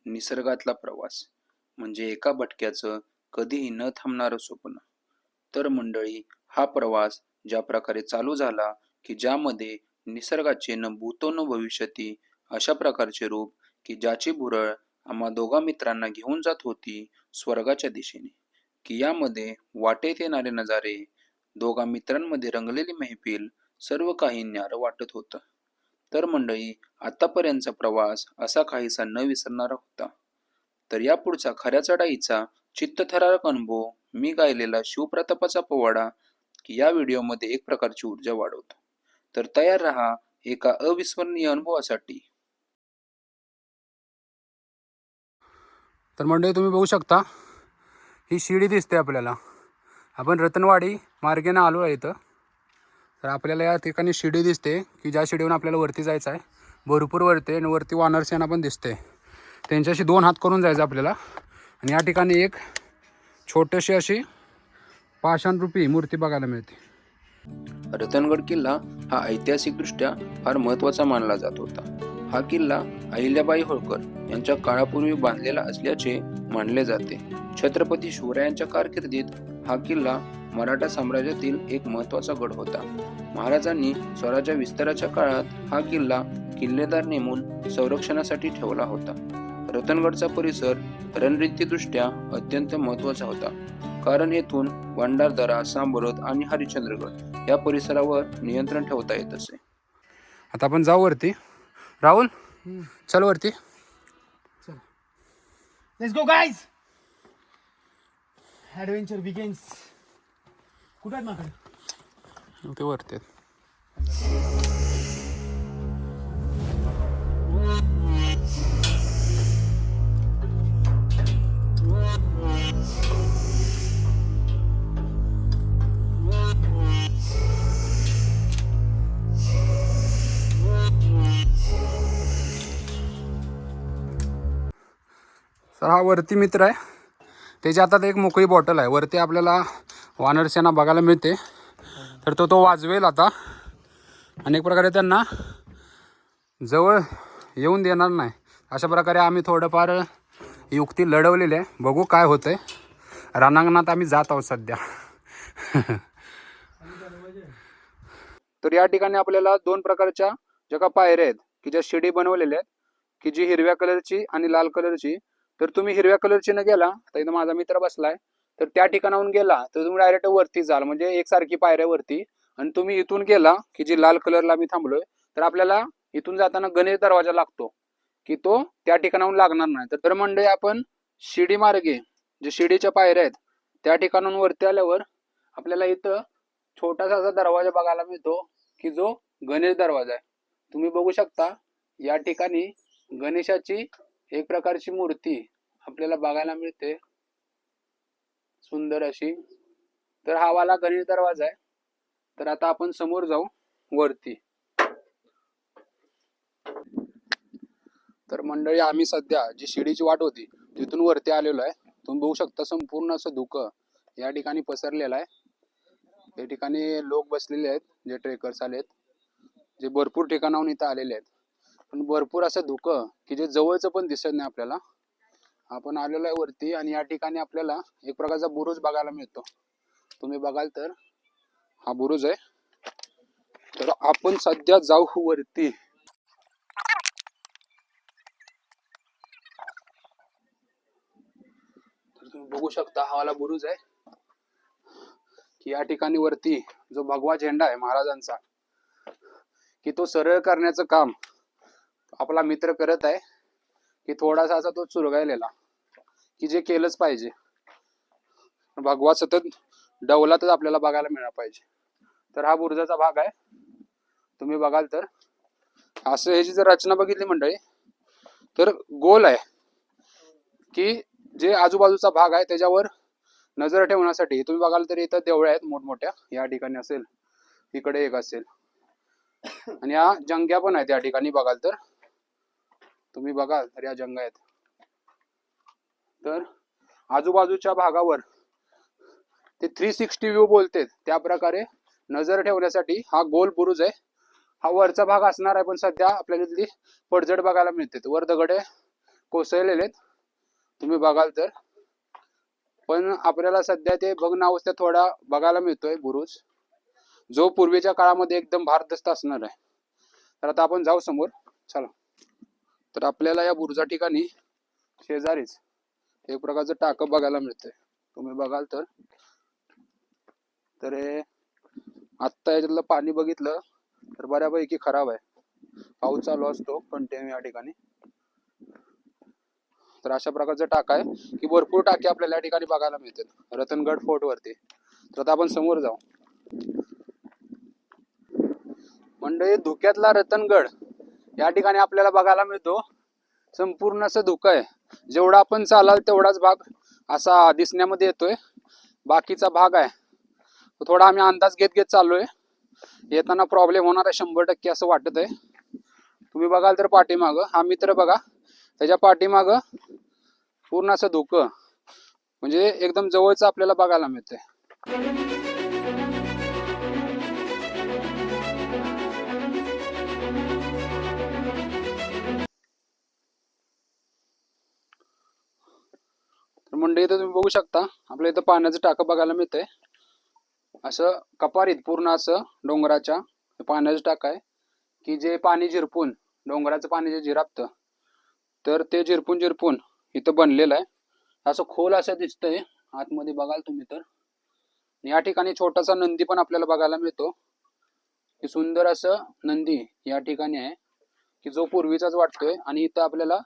निसर्गातला प्रवास म्हणजे एका भटक्याचं कधीही न थांबणारं स्वप्न. तर मंडळी, हा प्रवास ज्या प्रकारे चालू झाला की ज्यामध्ये निसर्गाचे न भूतो न भविष्यती अशा प्रकारचे रूप की ज्याची भुरळ आम्हा दोघा मित्रांना घेऊन जात होती स्वर्गाच्या दिशेने, की यामध्ये वाटेत येणारे नजारे, दोघा मित्रांमध्ये रंगलेली मैफिल, सर्व काही न्यारं वाटत होतं. तर मंडळी, आतापर्यंतचा प्रवास असा काहीसा न विसरणारा होता. तर यापुढचा खऱ्या चढाईचा चित्तथरारक अनुभव मी गायलेला शिवप्रतापाचा पोवाडा की या व्हिडिओमध्ये एक प्रकारची ऊर्जा वाढवतो. तर तयार रहा एका अविस्मरणीय अनुभवासाठी. तर मंडळी, तुम्ही बघू शकता ही शिडी दिसते आपल्याला. आपण रतनवाडी मार्गेनं आलो आहे इथं. तर आपल्याला या ठिकाणी शिडी दिसते की ज्या शिडीवरून आपल्याला वरती जायचं आहे. भरपूर वरती आणि वरती वानरसेना पण दिसते. त्यांच्याशी 2 हात करून जायचं आपल्याला. आणि या ठिकाणी एक छोटीशी अशी पाषाणरूपी मूर्ती बघायला मिळते. रतनगड किल्ला हा ऐतिहासिकदृष्ट्या फार महत्त्वाचा मानला जात होता. हा किल्ला अहिल्याबाई होळकर यांच्या काळापूर्वी बांधलेला असल्याचे मानले जाते. छत्रपती शिवरायांच्या कारकिर्दीत हा किल्ला मराठा साम्राज्यातील एक महत्त्वाचा गड होता. महाराजांनी स्वराज्य विस्ताराच्या काळात हा किल्ला किल्लेदार नेमून संरक्षणासाठी ठेवला होता. रतनगडचा परिसर रणनीतीदृष्ट्या अत्यंत महत्त्वाचा होता, कारण येथून भंडारदरा, सांबरत आणि हरिश्चंद्रगड या परिसरावर नियंत्रण ठेवता येत असे. आता आपण जाऊ वरती. राहुल, चल वरती. Let's go guys. Adventure begins. कुठे आहेत माकडे? ते वरती आहेत. तर हा वरती मित्र आहे. त्याच्या हातात एक मोकळी बॉटल आहे. वरती आपल्याला वानरसेना बघायला मिळते. तर तो वाजवेल आता. अनेक प्रकारे त्यांना जवळ येऊन देणार नाही, अशा प्रकारे आम्ही थोडंफार युक्ती लढवलेली आहे. बघू काय होतंय. रणांगणात आम्ही जात आहोत सध्या. तर या ठिकाणी आपल्याला 2 प्रकारच्या ज्या पायऱ्या आहेत की ज्या शिडी बनवलेल्या आहेत, की जी हिरव्या कलरची आणि लाल कलरची. तर तुम्ही हिरव्या कलरची न गेला, तर इथं माझा मित्र बसलाय, तर त्या ठिकाणाहून गेला तर तुम्ही डायरेक्ट वरती जाल, म्हणजे एकसारखी पायऱ्या वरती. आणि तुम्ही इथून गेला की जी लाल कलरला मी थांबलोय, तर आपल्याला इथून जाताना गणेश दरवाजा लागतो की तो त्या ठिकाणाहून लागणार नाही. तर मंडळी, आपण शिडी मार्गे जे शिडीच्या पायऱ्या आहेत त्या ठिकाणाहून वरती आल्यावर आपल्याला इथं छोटासा असा दरवाजा बघायला मिळतो की जो गणेश दरवाजा आहे. तुम्ही बघू शकता या ठिकाणी गणेशाची एक प्रकारची मूर्ती आपल्याला बघायला मिळते, सुंदर अशी. तर हा वाला गणेश दरवाजा आहे. तर आता आपण समोर जाऊ वरती. तर मंडळी, आम्ही सध्या जी शिडीची वाट होती तिथून वरती आलेलो आहे. तुम्ही बघू शकता संपूर्ण असं धुकं या ठिकाणी पसरलेलं आहे. या ठिकाणी लोक बसलेले आहेत, जे ट्रेकर्स आलेत, जे भरपूर ठिकाणाहून इथं आलेले आहेत. पण भरपूर असं धुकं की जे जवळचं पण दिसत नाही आपल्याला. आपण आलेलो आहे वरती आणि या ठिकाणी आपल्याला एक प्रकारचा बुरुज बघायला मिळतो. तुम्ही बघाल तर हा बुरुज आहे. तर आपण सध्या जाऊ वरती. तर तुम्ही बघू शकता हा वाला बुरुज आहे की या ठिकाणी वरती जो भगवा झेंडा आहे महाराजांचा, की तो सरळ करण्याचं काम आपला मित्र करत आहे. की थोडासा असा तो चुरगाळलेला की जे केलंच पाहिजे. भगवा सतत डवलातच आपल्याला बघायला मिळाला पाहिजे. तर हा बुरुजाचा भाग आहे. तुम्ही बघाल तर असं ह्याची जर रचना बघितली मंडळी, तर गोल आहे की जे आजूबाजूचा भाग आहे त्याच्यावर नजर ठेवण्यासाठी. तुम्ही बघाल तर इथं देवळ्या आहेत मोठमोठ्या. या ठिकाणी असेल, इकडे एक असेल, आणि या जंग्या पण आहेत या ठिकाणी. बघाल तर तुम्ही बघाल तर या जंगा आहेत. तर आजूबाजूच्या भागावर ते 360 व्ह्यू बोलते त्या प्रकारे नजर ठेवण्यासाठी हा गोल बुरुज आहे. हा वरचा भाग असणार आहे, पण सध्या आपल्याला इथली पडझड बघायला मिळते. वर दगड आहे, कोसळलेले आहेत, तुम्ही बघाल तर. पण आपल्याला सध्या ते भग्न अवस्थेत थोडा बघायला मिळतोय बुरुज, जो पूर्वीच्या काळामध्ये एकदम भारदस्त असणार आहे. तर आता आपण जाऊ समोर, चला. तर आपल्याला या बुरुजा ठिकाणी शेजारीच एक प्रकारचं टाकं बघायला मिळतंय, तुम्ही बघाल तर. तर हे आत्ता याच्यातलं पाणी बघितलं तर बऱ्यापैकी खराब आहे, पाऊस चालू असतो कंटिन्यू या ठिकाणी. तर अशा प्रकारचं टाका आहे की भरपूर टाके आपल्याला या ठिकाणी बघायला मिळतात रतनगड फोर्ट वरती. तर आता आपण समोर जाऊ. मंडळी, धुक्यातला रतनगड या ठिकाणी आपल्याला बघायला मिळतो. संपूर्ण असं धुकं आहे, जेवढा आपण चालाल तेवढाच भाग असा दिसण्यामध्ये येतोय. बाकीचा भाग आहे तो थोडा आम्ही अंदाज घेत घेत चाललोय. येताना प्रॉब्लेम होणार आहे 100% असं वाटत आहे. तुम्ही बघाल तर पाठीमागं हा मित्र बघा, त्याच्या पाठीमागं पूर्ण असं धुकं म्हणजे एकदम जवळचं आपल्याला बघायला मिळतंय. तर मंडळी, इथं तुम्ही बघू शकता आपल्या इथं पाण्याचं टाकं बघायला मिळतंय. असं कपारीत पूर्ण असं डोंगराच्या पाण्याचं टाकं आहे की जे पाणी झिरपून डोंगराचं पाणी जे झिरापतं तर ते झिरपून झिरपून इथं बनलेलं आहे. असं खोल असं दिसतंय आतमध्ये बघाल तुम्ही तर. या ठिकाणी छोटासा नंदी पण आपल्याला बघायला मिळतो, की सुंदर असं नंदी या ठिकाणी आहे की जो पूर्वीचाच वाटतोय. आणि इथं आपल्याला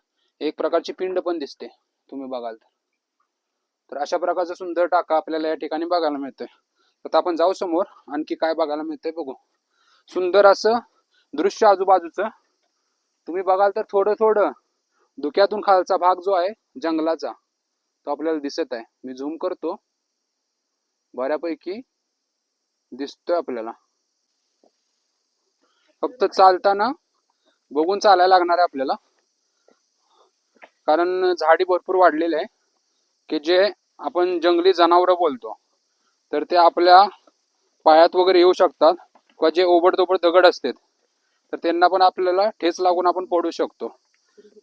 एक प्रकारची पिंड पण दिसते, तुम्ही बघाल तर. तर अशा प्रकारचा सुंदर टाका आपल्याला या ठिकाणी बघायला मिळतोय. आता आपण जाऊ समोर, आणखी काय बघायला मिळतंय बघू. सुंदर असं दृश्य आजूबाजूचं तुम्ही बघाल तर थोडं थोडं धुक्यातून खालचा भाग जो आहे जंगलाचा तो आपल्याला दिसत आहे. मी झूम करतो, बऱ्यापैकी दिसतोय आपल्याला. फक्त चालताना बघून चालायला लागणार आहे आपल्याला, कारण झाडी भरपूर वाढलेली आहे की जे आपण जंगली जनावरं बोलतो तर ते आपल्या पायात वगैरे येऊ शकतात, किंवा जे ओबडधोबड दगड असतात तर त्यांना पण आपल्याला ठेच लागून आपण पडू शकतो.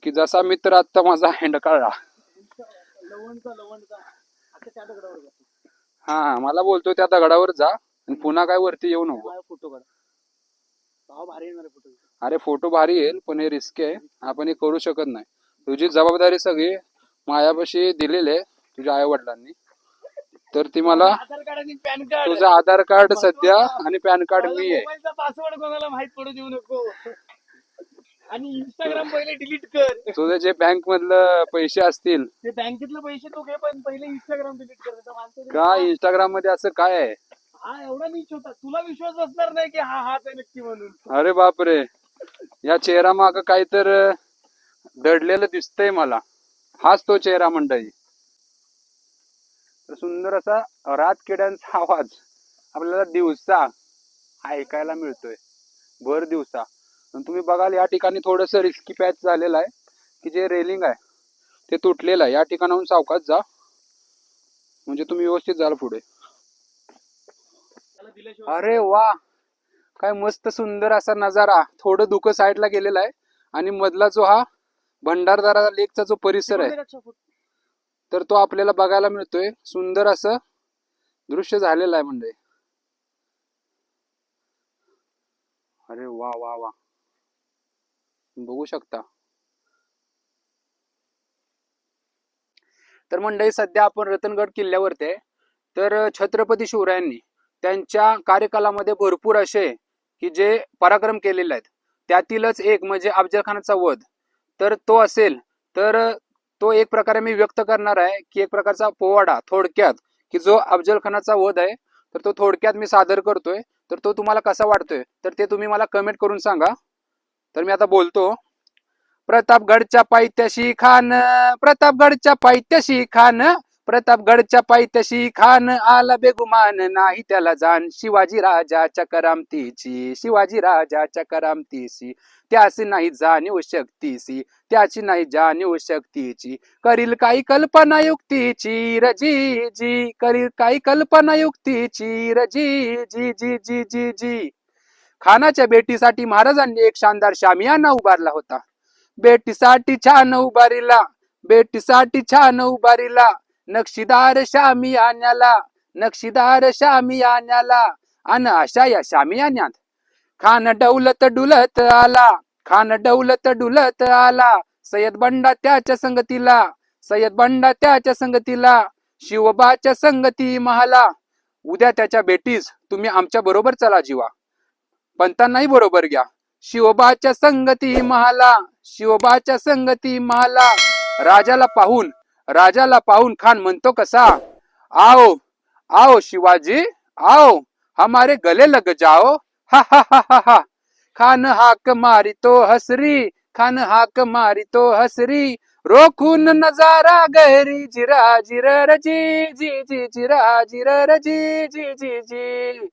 की जसा मित्र आता माझा हेंडकाळला, हा मला बोलतो त्या दगडावर जा आणि पुन्हा काय वरती येऊ नको. अरे फोटो भारी येईल पण हे रिस्क आहे, आपण हे करू शकत नाही. तुझी जबाबदारी सगळी मायापाशी दिलेली आहे तुझ्या आई वडिलांनी. तर ती मला तुझं आधार कार्ड सध्या आणि पॅन कार्ड मी आहे. पासवर्ड कोणाला माहित पडू देऊ नको. आणि इंस्टाग्राम पहिले डिलीट कर. तुझे जे बँक मधलं पैसे असतील ते बँकेतले पैसे तू घे, पण पहिले इंस्टाग्राम डिलीट कर. का इंस्टाग्राम मध्ये असं काय आहे? हा एवढा नीच होता, तुला विश्वास बसणार नाही की हा हाच आहे नक्की म्हणून. अरे बापरे, या चेहरा माग काय तर दडलेलं दिसतंय मला. हाच तो चेहरा मंडळी. तर सुंदर असा रातकिड्यांचा आवाज आपल्याला दिवसा ऐकायला मिळतोय, भर दिवसा. तुम्ही बघाल या ठिकाणी थोडस रिस्की पॅच झालेलं आहे की जे रेलिंग आहे ते तुटलेलं आहे. या ठिकाणाहून सावकाश जा म्हणजे तुम्ही व्यवस्थित जाल पुढे. अरे वा, काय मस्त सुंदर असा नजारा. थोडं धुकं साईडला गेलेलं आहे आणि मधला जो हा भंडारदरा लेकचा जो परिसर आहे तर तो आपल्याला बघायला मिळतोय. सुंदर असं दृश्य झालेलं आहे म्हणजे. अरे वा वा वा, बघू शकता. तर मंडळी, सध्या आपण रतनगड किल्ल्यावरती आहे. तर छत्रपती शिवरायांनी त्यांच्या कार्यकालामध्ये भरपूर असे की जे पराक्रम केलेले आहेत, त्यातीलच एक म्हणजे अफजलखानाचा वध. तर तो असेल तर तो एक प्रकारे मी व्यक्त करणार आहे की एक प्रकारचा पोवाडा थोडक्यात की जो अफजलखानाचा वध आहे तर तो थोडक्यात मी सादर करतोय. तर तो तुम्हाला कसा वाटतोय तर ते तुम्ही मला कमेंट करून सांगा. तर मी आता बोलतो. प्रतापगडच्या पायथ्याशी खान, प्रतापगडच्या पायथ्याशी खान, प्रतापगडच्या पायथ्याशी खान, आला बेगुमान नाही त्याला जाण. शिवाजी राजाच्या करामतीची, शिवाजी राजाच्या करामतीची, त्याची नाही जाणीव शक्तीची, त्याची नाही जाणीव शक्तीची. करील काही कल्पना युक्तीची रजी जी, करील काही कल्पना युक्तीची रजी जी जी जी जी जी. खानाच्या भेटीसाठी महाराजांनी एक शानदार शामियाना उभारला होता. बेटीसाठी छान उभारीला, बेटीसाठी छान उभारीला, नक्षीदार शामी आण्याला, नक्षीदार शामी आण्याला. अन अशा या शामी आण्यात खान डौलत डुलत आला, खान डौलत डुलत आला. सय्यद बंडा त्याच्या संगतीला, सय्यद बंडा त्याच्या संगतीला, शिवबाच्या संगती महाला. उद्या त्याच्या भेटीस तुम्ही आमच्या बरोबर चला जीवा, पंतांनाही बरोबर घ्या. शिवबाच्या संगती महाला, शिवबाच्या संगती महाला. राजाला पाहून खान म्हणतो कसा, आओ आओ शिवाजी आओ, हमारे गले लग जाओ. हा हा हा हा हा. खान हाक मारी तो हसरी, खान हाक मारी तो हसरी. रोखून नजारा गहरी, जिरा जिरर जी जी जी, जिरा जिरर जी जी जी जी.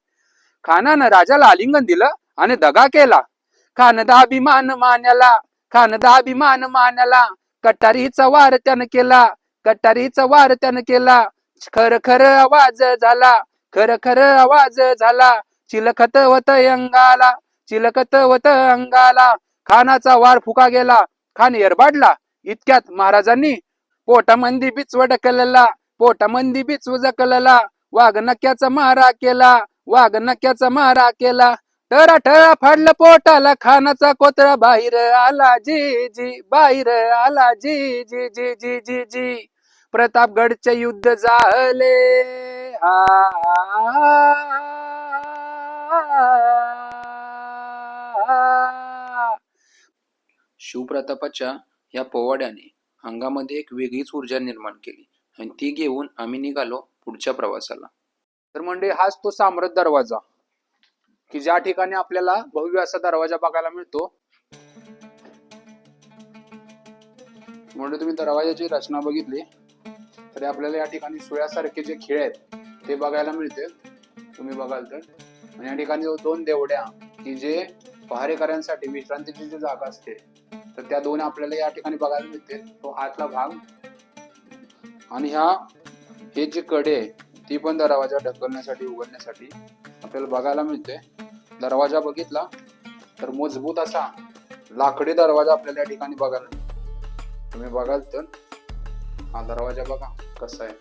खानानं राजाला आलिंगन दिलं आणि दगा केला. खानदाभिमान मान्याला, खानदाभिमान मान्याला. कटारीचा वार त्यानं केला, कटारीचा वार त्यानं केला. खर खर आवाज झाला, खर खर आवाज झाला. चिलखत वत अंगाला, चिलखत वत अंगाला. खानाचा वार फुका गेला, खान एरबाडला. इतक्यात महाराजांनी पोटामंदी बिचव ढकलला, पोटामंदी बिचव जकलला. वाघ नक्याचा मारा केला, वाघ नक्याचा मारा केला. टरा टरा फाडलं पोटाला, खानाचा कोतळा बाहेर आला जी जी, बाहेर आला जी जी जी जी जी जी. प्रतापगडचे युद्ध झाले, शिवप्रतापाच्या या पोवाड्याने अंगामध्ये एक वेगळीच ऊर्जा निर्माण केली आणि ती घेऊन आम्ही निघालो पुढच्या प्रवासाला. तर म्हणजे हाच तो साम्राज्य दरवाजा, की ज्या ठिकाणी आपल्याला भव्य असा दरवाजा बघायला मिळतो. म्हणजे तुम्ही दरवाजाची रचना बघितली तरी आपल्याला या ठिकाणी सुळ्यासारखे जे खेळ आहेत ते बघायला मिळते. तुम्ही बघाल तर आणि या ठिकाणी दोन देवड्या, की जे पहारेकऱ्यांसाठी विश्रांतीची जी जागा असते, तर त्या दोन आपल्याला या ठिकाणी बघायला मिळते. तो आतला भाग आणि हे जे कडे आहे ती पण दरवाजा ढकलण्यासाठी, उघडण्यासाठी आपल्याला बघायला मिळते. दरवाजा बघितला तर मजबूत असा लाकडी दरवाजा आपल्याला या ठिकाणी बघायला मिळतो. तुम्ही बघाल तर हा दरवाजा बघा कसा आहे,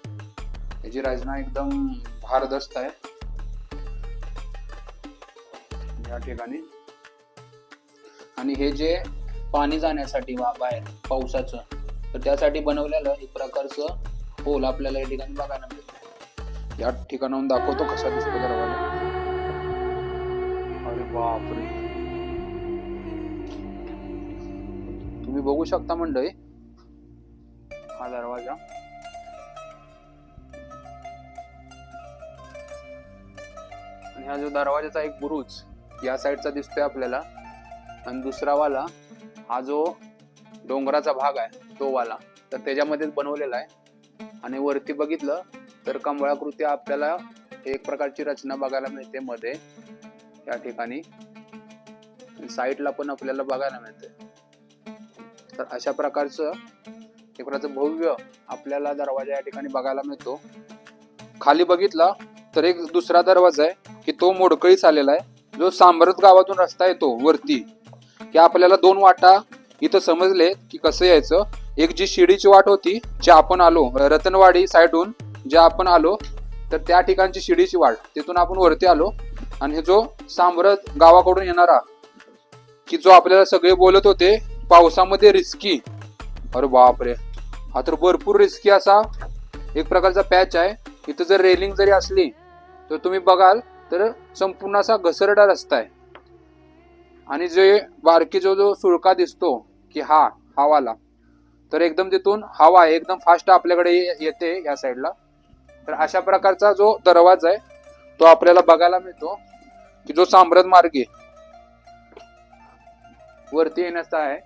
याची रचना एकदम भारदस्त आहे या ठिकाणी. आणि हे जे पाणी जाण्यासाठी बाहेर पावसाचं, तर त्यासाठी बनवलेलं एक प्रकारचं होल आपल्याला या ठिकाणी बघायला मिळतं. या ठिकाणाहून दाखवतो कसा दिसतो दरवाजा. अरे बापरे, तुम्ही बघू शकता मंडळी हा दरवाजा. आणि हा जो दरवाजाचा एक बुरुज या साईडचा दिसतोय आपल्याला, आणि दुसरा वाला हा जो डोंगराचा भाग आहे तो वाला, तर त्याच्यामध्येच बनवलेला आहे. आणि वरती बघितलं तर कमळाकृती आपल्याला एक प्रकारची रचना बघायला मिळते मध्ये या ठिकाणी, साईडला पण आपल्याला बघायला मिळते. तर अशा प्रकारचं एक प्रकारचं भव्य आपल्याला दरवाजा या ठिकाणी बघायला मिळतो. खाली बघितला तर एक दुसरा दरवाजा आहे की तो मोडकळीस आलेला आहे, जो साम्राज्य गावातून रस्ता येतो वरती, की आपल्याला दोन वाटा इथं समजले की कसं यायचं. एक जी शिडीची वाट होती, ज्या आपण आलो रतनवाडी साईडहून ज्या आपण आलो, तर त्या ठिकाणची शिडीची वाट, तिथून आपण वरती आलो. आणि हे जो साम्राज्य गावाकडून येणारा, की जो आपल्याला सगळे बोलत होते पावसामध्ये रिस्की, अरे बापरे, हा तर भरपूर रिस्की असा एक प्रकारचा पॅच आहे. इथं जर रेलिंग जरी असली तर तुम्ही बघाल तर संपूर्ण असा घसरडा रस्ता आहे. आणि जे बारकी जो सुळका दिसतो की हा वाला, तर एकदम तिथून हवा एकदम फास्ट आपल्याकडे येते या साईडला. तर अशा प्रकारचा जो दरवाजा आहे तो आपल्याला बघायला मिळतो, की जो साम्राज्य मार्गे वरती येण्याचा आहे.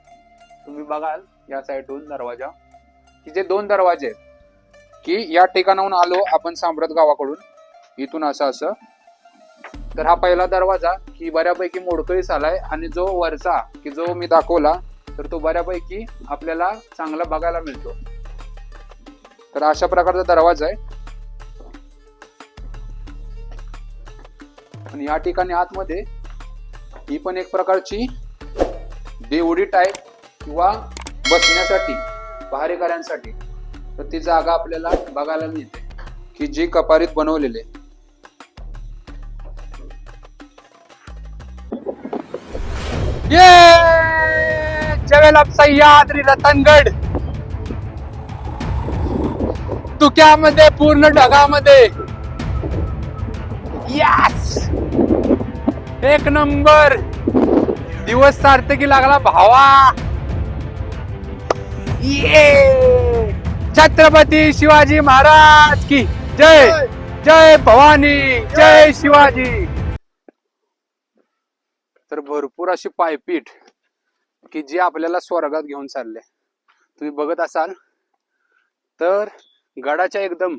तुम्ही बघाल या साईडहून दरवाजा, की जे दोन दरवाजे आहेत, की या ठिकाणाहून आलो आपण साम्राज्य गावाकडून इथून असं. तर हा पहिला दरवाजा की बऱ्यापैकी मोडकळीस आलाय, आणि जो वरचा की जो मी दाखवला तर तो बऱ्यापैकी आपल्याला चांगला बघायला मिळतो. तर अशा प्रकारचा दरवाजा आहे. आणि या ठिकाणी आतमध्ये ही पण एक प्रकारची देवडी टाईप किंवा बसण्यासाठी पहारेकऱ्यांसाठी, तर ती जागा आपल्याला बघायला मिळते की जी कपारीत बनवलेली आहे. ये जवेल अब सह्याद्री रतनगड तुक्यामध्ये पूर्ण ढगामध्ये. यस, एक नंबर. दिवस सार्थकी लागला भावा. ये छत्रपती शिवाजी महाराज की जय. जय भवानी, जय शिवाजी. तर भरपूर अशी पायपीट की जी आपल्याला स्वर्गात घेऊन चालले. तुम्ही बघत असाल तर गडाच्या एकदम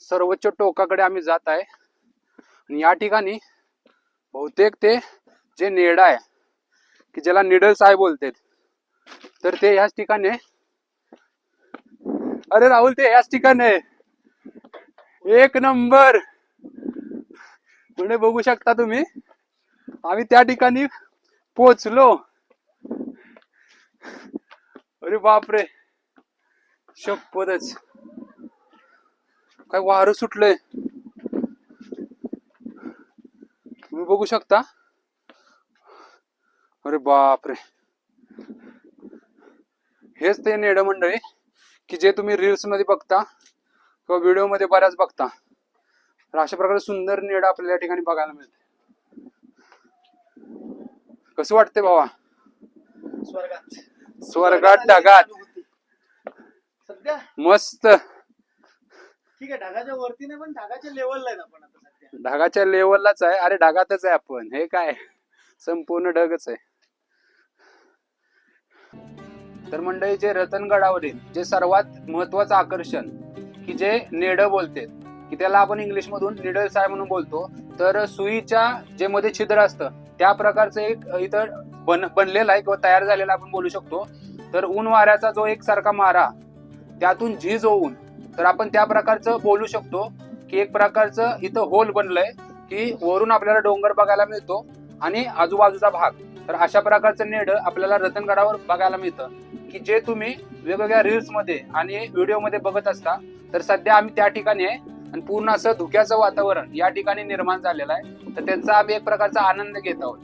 सर्वोच्च टोकाकडे आम्ही जात आहे. आणि या ठिकाणी बहुतेक ते जे नेड आहे की ज्याला निडल्स आहे बोलतात, तर ते ह्याच ठिकाणी. अरे राहुल, ते ह्याच ठिकाणी एक नंबर. पुढे बघू शकता तुम्ही, आम्ही त्या ठिकाणी पोचलो. अरे बापरे, शपथच काय वारं सुटलंय. तुम्ही बघू शकता. अरे बापरे, हेच ते नेड मंडळी की जे तुम्ही रील्स मध्ये बघता किंवा व्हिडिओ मध्ये बऱ्याच बघता. तर अशा प्रकारे सुंदर नेड आपल्याला या ठिकाणी बघायला मिळते. कसं वाटतंय भावा? स्वर्गात. स्वर्गात ढगात. सध्या मस्त. ठीक आहे, ढगाच्या वरती नाही पण ढगाच्या लेवलला आहे आपण आता सध्या. ढगाच्या लेवललाच आहे. अरे ढगातच आहे आपण. हे काय संपूर्ण ढगच आहे. तर मंडळी, जे रतनगडावरील जे सर्वात महत्वाचं आकर्षण की जे नेड बोलते, की त्याला आपण इंग्लिश मधून निडल्स आहे म्हणून बोलतो. तर सुईच्या जे मध्ये छिद्र असतं त्या प्रकारचं एक इथं बनलेलं आहे किंवा तयार झालेला आपण बोलू शकतो. तर ऊन वाऱ्याचा जो एक सारखा मारा त्यातून झीज होऊन, तर आपण त्या प्रकारचं बोलू शकतो की एक प्रकारचं इथं होल बनलंय की वरून आपल्याला डोंगर बघायला मिळतो आणि आजूबाजूचा भाग. तर अशा प्रकारचं नेड आपल्याला रतनगडावर बघायला मिळतं की जे तुम्ही वेगवेगळ्या रील्स मध्ये आणि व्हिडिओ मध्ये बघत असता. तर सध्या आम्ही त्या ठिकाणी आहे आणि पूर्ण असं धुक्याचं वातावरण या ठिकाणी निर्माण झालेलं आहे. तर त्यांचा आम्ही एक प्रकारचा आनंद घेत आहोत.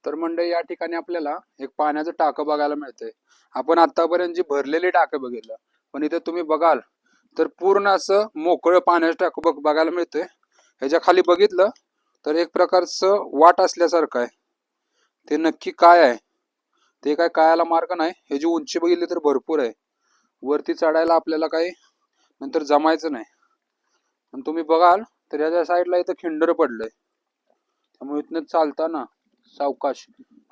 तर मंडळी, या ठिकाणी आपल्याला एक पाण्याचं टाकं बघायला मिळतंय. आपण आतापर्यंत जी भरलेली टाकं बघितलं, पण इथे तुम्ही बघाल तर पूर्ण असं मोकळं पाण्याचं टाकं बघायला मिळतंय. ह्याच्या खाली बघितलं तर एक प्रकारचं वाट असल्यासारखं आहे. ते नक्की काय आहे ते काय कळायला मार्ग नाही. ह्याची उंची बघितली तर भरपूर आहे. वरती चढायला आपल्याला काही नंतर जमायचं नाही. आणि तुम्ही बघाल तर याच्या साईडला इथं खिंडर पडलंय, त्यामुळे इथनं चालताना सावकाश.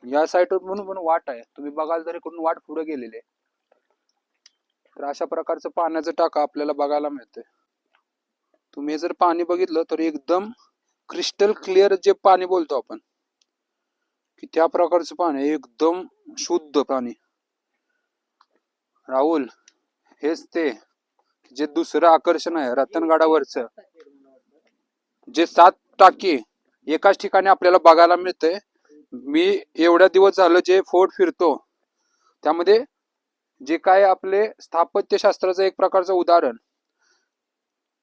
या साईडवरून पण वाट आहे. तुम्ही बघाल तर इकडून वाट पुढे गेलेली आहे. तर अशा प्रकारचं पाण्याचं टाका आपल्याला बघायला मिळतंय. तुम्ही जर पाणी बघितलं तर एकदम क्रिस्टल क्लिअर जे पाणी बोलतो आपण की त्या प्रकारचं पाणी, एकदम शुद्ध पाणी. राहुल, हेच ते जे दुसरं आकर्षण आहे रतनगडावरचं. जे 7 टाकी एकाच ठिकाणी आपल्याला बघायला मिळते. मी एवढ्या दिवस झालं जे फोर्ट फिरतो त्यामध्ये जे काय आपले स्थापत्यशास्त्राचं एक प्रकारचं उदाहरण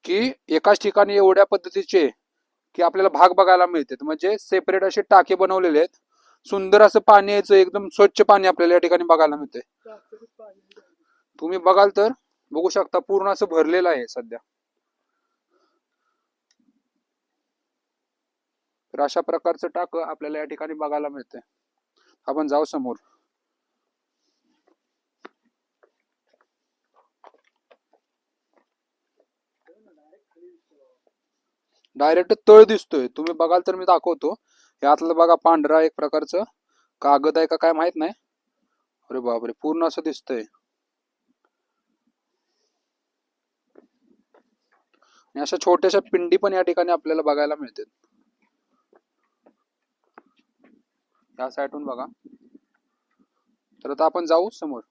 की एकाच ठिकाणी एवढ्या पद्धतीचे की आपल्याला भाग बघायला मिळते. म्हणजे सेपरेट असे टाके बनवलेले आहेत. सुंदर असं पाणी यायचं, एकदम स्वच्छ पाणी आपल्याला या ठिकाणी बघायला मिळते. तुम्ही बघाल तर बघू शकता पूर्ण असं भरलेलं आहे सध्या. तर अशा प्रकारचं टाकं आपल्याला या ठिकाणी बघायला मिळते. आपण जाऊ समोर. डायरेक्ट तळ दिसतोय. तुम्ही बघाल तर मी दाखवतो. यातलं बघा पांढरा एक प्रकारचं कागद आहे का काय माहित नाही. अरे बापरे, पूर्ण असं दिसतंय. आणि अशा छोट्याशा पिंडी पण या ठिकाणी आपल्याला बघायला मिळतात. या साईडून बघा. तर आता आपण जाऊ समोर.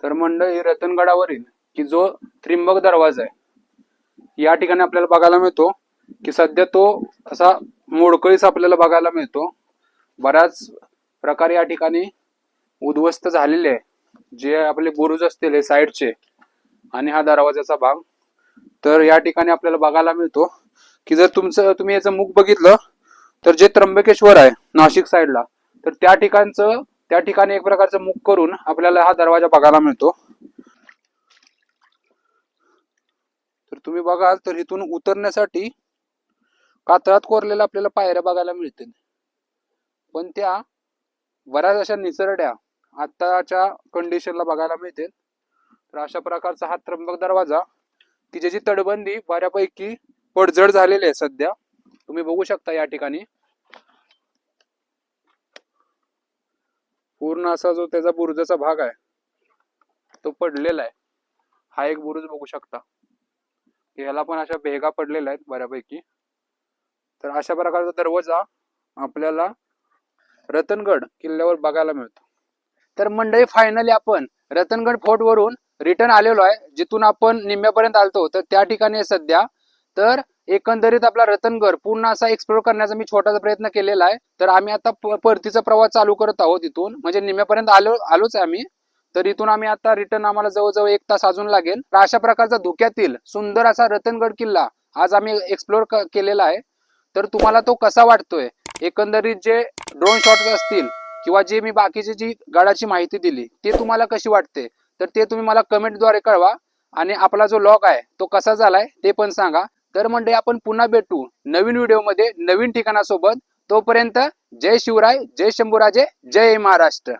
तर मंडळी रतनगडावरील की जो त्रिंबक दरवाजा आहे या ठिकाणी आपल्याला बघायला मिळतो की सध्या तो असा मोडकळीस आपल्याला बघायला मिळतो. बऱ्याच प्रकारे या ठिकाणी उद्ध्वस्त झालेले आहे, जे आपले बुरुज असतील हे साईडचे आणि हा दरवाजाचा भाग. तर या ठिकाणी आपल्याला बघायला मिळतो की जर तुम्ही याचं मुख बघितलं तर जे त्र्यंबकेश्वर आहे नाशिक साईडला, तर त्या ठिकाणी एक प्रकारचं मुख करून आपल्याला हा दरवाजा बघायला मिळतो. तर तुम्ही बघाल तर इथून उतरण्यासाठी कातळात कोरलेल्या आपल्याला पायऱ्या बघायला मिळतील, पण त्या बऱ्याच अशा निसरड्या आताच्या कंडिशनला बघायला मिळतील. तर अशा प्रकारचा हा त्र्यंबक दरवाजा की ज्याची तटबंदी बऱ्यापैकी पडझड झालेली आहे सध्या. तुम्ही बघू शकता या ठिकाणी पूर्ण असा जो त्याचा बुरुजाचा भाग आहे तो पडलेला आहे. हा एक बुरुज बघू शकता, याला पण अशा भेगा पडलेल्या आहेत बऱ्यापैकी. तर अशा प्रकारचा दरवाजा आपल्याला रतनगड किल्ल्यावर बघायला मिळतो. तर मंडळी फायनली आपण रतनगड फोर्ट वरून रिटर्न आलेलो आहे, जिथून आपण निम्म्यापर्यंत आलतो. तर त्या ठिकाणी आहे सध्या. तर एकंदरीत आपला रतनगड पूर्ण असा एक्सप्लोर करण्याचा मी छोटासा प्रयत्न केलेला आहे. तर आम्ही आता परतीचा प्रवास चालू करत आहोत इथून, म्हणजे निम्म्यापर्यंत आलोच आहे आम्ही. तर इथून आम्ही आता रिटर्न आम्हाला जवळजवळ 1 तास अजून लागेल. तर अशा प्रकारचा धुक्यातील सुंदर असा रतनगड किल्ला आज आम्ही एक्सप्लोर केलेला आहे. तर तुम्हाला तो कसा वाटतोय, एकंदरीत जे ड्रोन शॉट्स असतील किंवा जे मी बाकीची जी गडाची माहिती दिली ते तुम्हाला कशी वाटते, तर ते तुम्ही मला कमेंटद्वारे कळवा. आणि आपला जो लॉग आहे तो कसा झालाय ते पण सांगा. तर म्हणजे आपण पुन्हा भेटू नवीन व्हिडिओमध्ये नवीन ठिकाणासोबत. तोपर्यंत जय शिवराय, जय शंभूराजे, जय महाराष्ट्र.